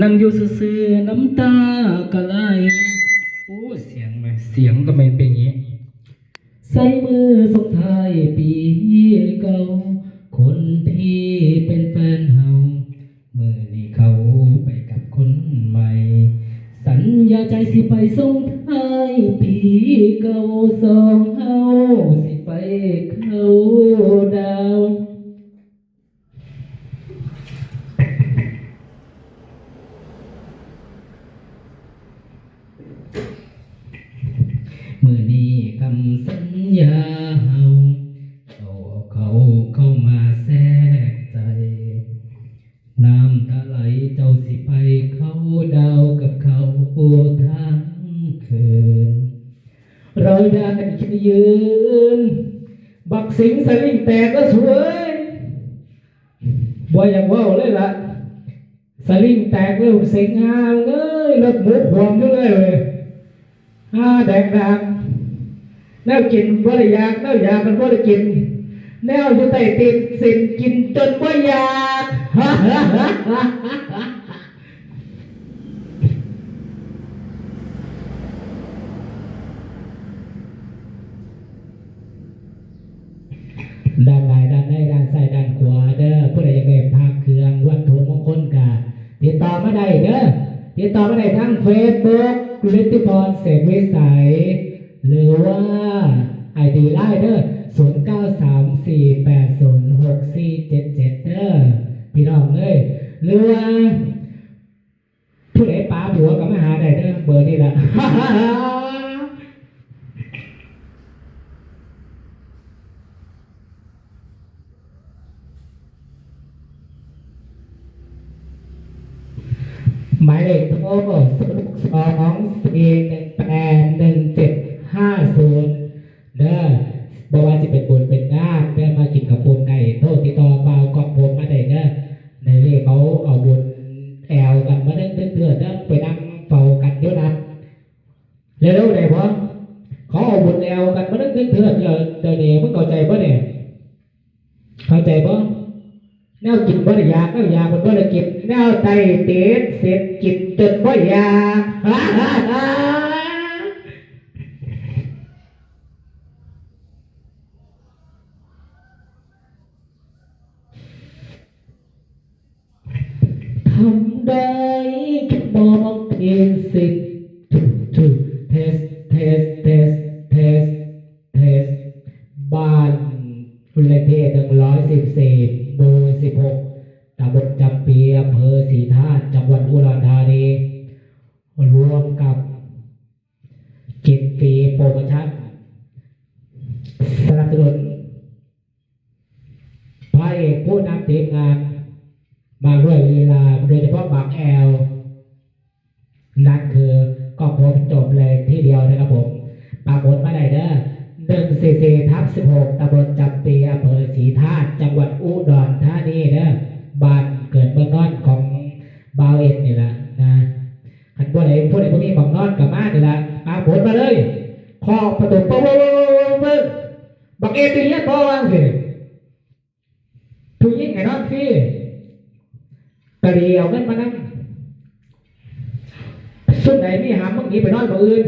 นั่งอยู่ซื่อๆน้ำตาก็ไหลโอ้เสียงไหมเสียงทำไมเป็นอย่างนี้ใส่มือส่งท้ายปีเก่าคนที่เป็นแฟนเฮาเมื่อนี้เขาไปกับคนใหม่สัญญาใจสิไปส่งท้ายปีเก่าสองเฮาสิไปเข้าดาวเมื่อนี้คำสัญญาเฮาเขาเข้ามาแทรกใจน้ำตาไหลเจ้าสิไปเข้าดาวกับเขาทั้งคืนเราได้ยืนบักสิงสลิงแตกก็สวยบ่อยากว่าเลยล่ะสลิงแตกเลยเสียงงามเลยรถหมูขวมด้วยเลยแดงดำแนวกินบ่ได้อยากแนวอยากมันบ่ได้กินแนวอยู่ใต้ตีนสินกินจนบ่อยากด้านในด้านในด้านซ้ายด้านขวาเด้อผู้ใดอยากได้พระเครื่องวัตถุมงคลกะติดต่อมาได้เด้อติดต่อมาได้ทั้ง Facebook ฤทธิพรเศรษฐวิสัยหรือว่าID ไลน์เด้อ0934806477เด้อพี่น้องเอ้ยหรือว่าผู้ใดป๋าผัวก็มาหาได้เด้อเบอร์นี้ล่ะหมายเลขโทร02-418-1750เด้อบอกว่าจะเป็นบุญเป็นงานเพื่อมากินกับบุญในโทษติดต่อเบากองผมมาได้เด้อในเรื่องเขาเอาบุญแอลกันมาเด้อเด้อไปนั่งเฝ้ากันเดี๋ยวนั้นเร็วๆได้พอเขาเอาบุญแอลกันมาเด้อเดี๋ยวนี้มึงเข้าใจป่ะเนี่ยเข้าใจป่ะแนวกินบ่ได้ยากแนวยากมันบ่ได้กินแนวไตเต็ดเสร็จกินจนบ่อยากทำได้แค่มองเพียงสิบถูกเทสบ้านเลขที่114หมู่16ตำบลจำปีอำเภอศรีธาตุจังหวัดอุดรธานีรวมกับกินฟรีโปรโมชั่นสนับสนุนพระเอกผู้นำทีมงานมาด้วยลีลาโดยเฉพาะบักแอลนั่นคือก็ผมจบเลยที่เดียวนะครับผมปรากฏมาได้เด้อ144/16ตำบลจำปีอำเภอศรีธาตุจังหวัดอุดรธานีเด้อบ้านเกิดเมืองนอนของบ่าวเอ็ดนี่แหละนะขันผู้ใดพวกนี้บอกนอนกับมานี่แหละปรากฏมาเลยขอประตูปุ๊บบักเอ็ดตีเลี้ยงพ่อว่างสิผู้หญิงไงนอนสิกะดีเอาเงินมานั่งสุดไหนมีหามมึงนี้ไปนอนกับอื่น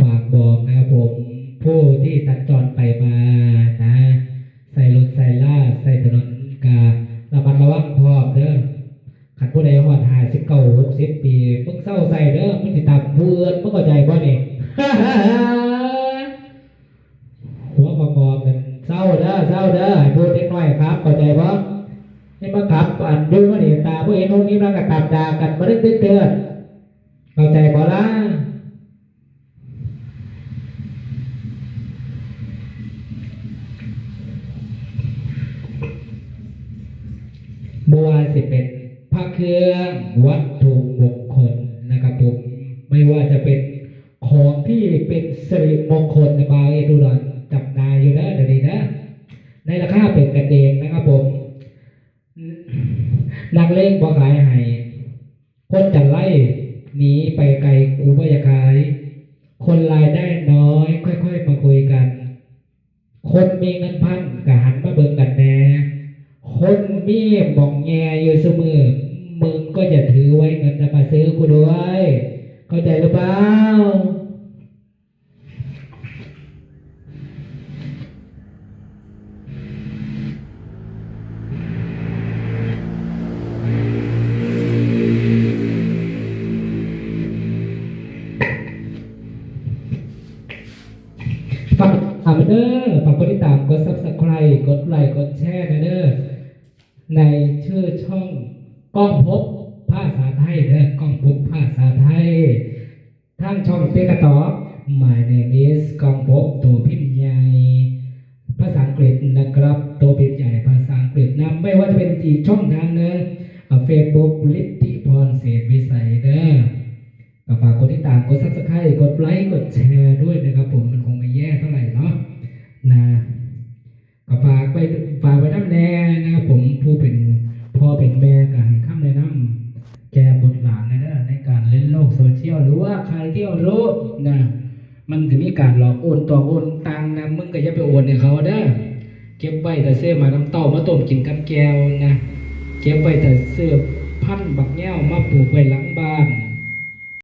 ฝากบอกนะครับผมผู้ที่สัญจรไปมานะใส่รถใส่ล่าใส่ถนนการะมัดระวังพร้อมเด้อขันผู้ใดหอด59-60 ปีมึงเศร้าใส่เด้อมึงสิตามเพื่อนมึงเข้าใจป่ะนี่หัวงอกันเศร้าเด้อให้พูดเล็กน้อยครับเข้าใจป่ะให้มาขับอันดูว่านี่ตาผู้เห็นพวกนี้มันก็ตามด่ากันมา ดึกเตือนเข้าใจก่อนละบัวสิเป็นพระเครื่องวัตถุมงคลนะครับผมไม่ว่าจะเป็นของที่เป็นสิริมงคลในบาวเอดูดอนจับนายอยู่นะเดี๋ยวนี้นะในราคาเป็นกันเองนะครับผมนักเลงบ่ขายให้คนจะไล่หนีไปไกลกูบ่อยากขายคนรายได้น้อยค่อยๆมาคุยกันคนมีเงินพันก็หันมาเบิ่งกันแน่คนมีหม่องแงอยู่เสมอมึงก็จะถือไว้เงินมาซื้อกูด้วยเข้าใจหรือเปล่าฝากตามเด้อฝากกดติดตามกด Subscribe กดไลค์กดแชร์นะเด้อในชื่อช่องก้องพบภาษาไทยเด้อก้องพบภาษาไทยทางช่องเตกะตอบ My name is ก้องพบตัวพิมพ์ใหญ่ภาษาอังกฤษนะครับตัวพิมพ์ใหญ่ภาษาอังกฤษนะไม่ว่าจะเป็นอีกช่องทางหนึ่งFacebook ลิทธิพรเศรษฐวิสัยเด้อฝากกดติดตามกด Subscribe กดไลค์กดแชร์ด้วยนะครับผมมันคงไม่แย่เท่าไหร่เนาะนะก็ฝากไว้น้ำแน่นะครับผมผู้เป็นพ่อเป็นแม่ก็ให้คำแนะนำแก่บุตรหลานในการเล่นโลกโซเชียลหรือว่าใครที่รู้นะมันจะมีการหลอกโอนตัวโอนตังนะมึงก็อย่าไปโอนให้เขาเด้อเก็บไว้แต่เสื้อมาน้ำเต้ามาต้มกินกับแก้วนะเก็บไว้แต่เสื้อพันบักแง้วมาปลูกไว้หลังบ้าน